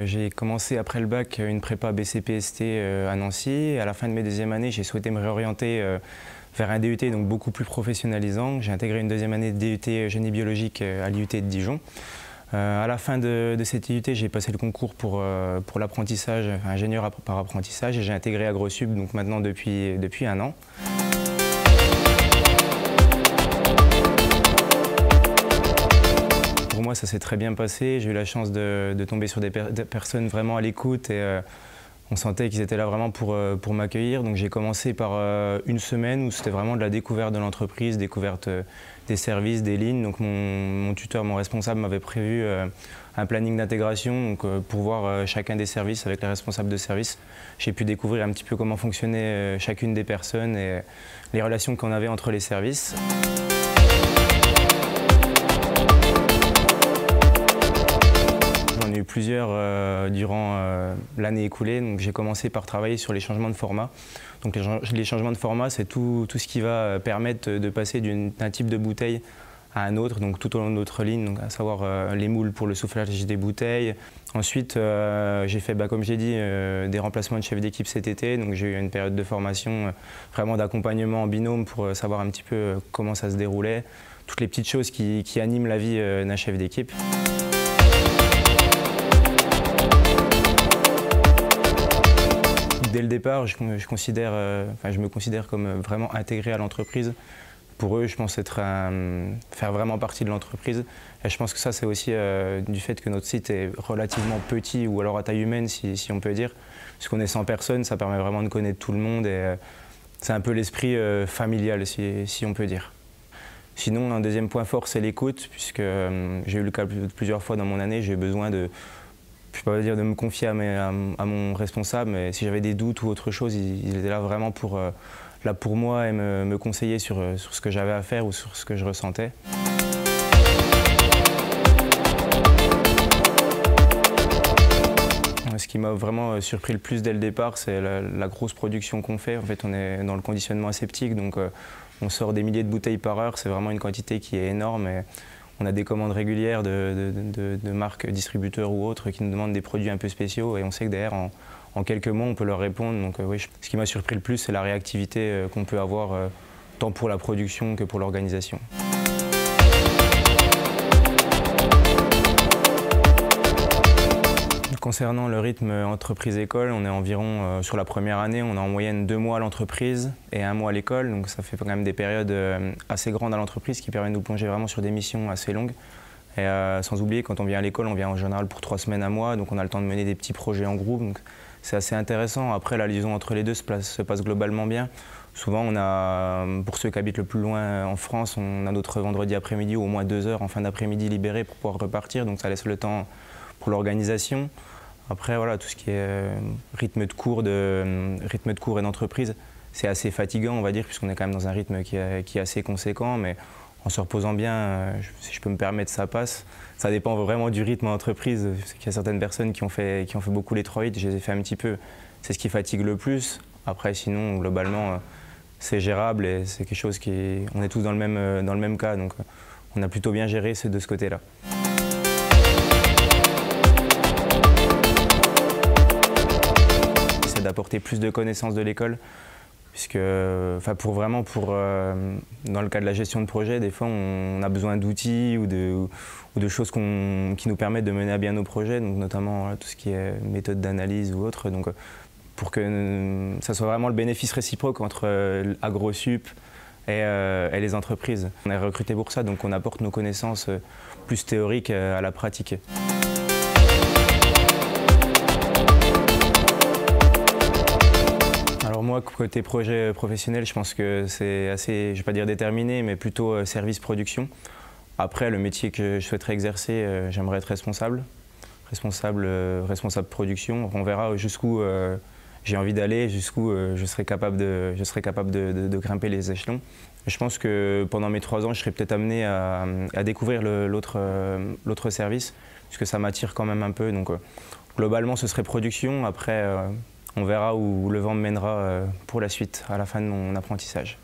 J'ai commencé après le bac une prépa BCPST à Nancy. Et à la fin de mes deuxième années, j'ai souhaité me réorienter vers un DUT donc beaucoup plus professionnalisant. J'ai intégré une deuxième année de DUT génie biologique à l'IUT de Dijon. À la fin de cette IUT, j'ai passé le concours pour l'apprentissage, ingénieur par apprentissage, et j'ai intégré AgroSup donc maintenant depuis un an. Pour moi, ça s'est très bien passé. J'ai eu la chance de tomber sur des personnes vraiment à l'écoute et on sentait qu'ils étaient là vraiment pour m'accueillir. Donc j'ai commencé par une semaine où c'était vraiment de la découverte de l'entreprise, découverte des services, des lignes. Donc mon tuteur, mon responsable m'avait prévu un planning d'intégration pour voir chacun des services avec les responsables de service. J'ai pu découvrir un petit peu comment fonctionnait chacune des personnes et les relations qu'on avait entre les services. J'en ai eu plusieurs durant l'année écoulée. J'ai commencé par travailler sur les changements de format. Donc les changements de format, c'est tout ce qui va permettre de passer d'un type de bouteille à un autre, donc tout au long de notre ligne, donc à savoir les moules pour le soufflage des bouteilles. Ensuite, j'ai fait, comme j'ai dit, des remplacements de chef d'équipe cet été. Donc j'ai eu une période de formation, vraiment d'accompagnement en binôme pour savoir un petit peu comment ça se déroulait, toutes les petites choses qui animent la vie d'un chef d'équipe. Dès le départ, je me considère comme vraiment intégré à l'entreprise. Pour eux, je pense faire vraiment partie de l'entreprise. Et je pense que ça, c'est aussi du fait que notre site est relativement petit, ou alors à taille humaine, si on peut dire. Puisqu'on est 100 personnes, ça permet vraiment de connaître tout le monde et c'est un peu l'esprit familial, si on peut dire. Sinon, un deuxième point fort, c'est l'écoute, puisque j'ai eu le cas plusieurs fois dans mon année, j'ai eu besoin de me confier à mon responsable, mais si j'avais des doutes ou autre chose, il était là vraiment pour moi et me conseiller sur ce que j'avais à faire ou sur ce que je ressentais. Ce qui m'a vraiment surpris le plus dès le départ, c'est la grosse production qu'on fait. En fait, on est dans le conditionnement aseptique, donc on sort des milliers de bouteilles par heure. C'est vraiment une quantité qui est énorme. Et on a des commandes régulières de marques, distributeurs ou autres qui nous demandent des produits un peu spéciaux et on sait que derrière, en quelques mots, on peut leur répondre. Donc oui, ce qui m'a surpris le plus, c'est la réactivité qu'on peut avoir tant pour la production que pour l'organisation. Concernant le rythme entreprise-école, on est environ, sur la première année, on a en moyenne 2 mois à l'entreprise et 1 mois à l'école. Donc ça fait quand même des périodes assez grandes à l'entreprise qui permettent de nous plonger vraiment sur des missions assez longues. Et sans oublier, quand on vient à l'école, on vient en général pour 3 semaines, 1 mois. Donc on a le temps de mener des petits projets en groupe. Donc c'est assez intéressant. Après, la liaison entre les deux se passe globalement bien. Souvent, pour ceux qui habitent le plus loin en France, on a notre vendredi après-midi ou au moins 2 heures en fin d'après-midi libéré pour pouvoir repartir. Donc ça laisse le temps pour l'organisation. Après, voilà, tout ce qui est rythme de cours et d'entreprise, c'est assez fatigant, on va dire, puisqu'on est quand même dans un rythme qui est assez conséquent, mais en se reposant bien, si je peux me permettre, ça passe. Ça dépend vraiment du rythme en entreprise. Il y a certaines personnes qui ont fait beaucoup les 3-8, je les ai fait un petit peu. C'est ce qui fatigue le plus. Après, sinon, globalement, c'est gérable et c'est quelque chose on est tous dans le même cas, donc on a plutôt bien géré de ce côté-là. D'apporter plus de connaissances de l'école, puisque dans le cas de la gestion de projet, des fois on a besoin d'outils ou de choses qui nous permettent de mener à bien nos projets, donc notamment tout ce qui est méthode d'analyse ou autre, donc pour que ça soit vraiment le bénéfice réciproque entre AgroSup et les entreprises. On est recruté pour ça, donc on apporte nos connaissances plus théoriques à la pratique. Alors moi, côté projet professionnel, je pense que c'est assez, je ne vais pas dire déterminé, mais plutôt service production. Après, le métier que je souhaiterais exercer, j'aimerais être responsable production. On verra jusqu'où j'ai envie d'aller, jusqu'où je serai capable de grimper les échelons. Je pense que pendant mes 3 ans, je serai peut-être amené à découvrir l'autre service, puisque ça m'attire quand même un peu. Donc globalement, ce serait production. Après, on verra où le vent me mènera pour la suite, à la fin de mon apprentissage.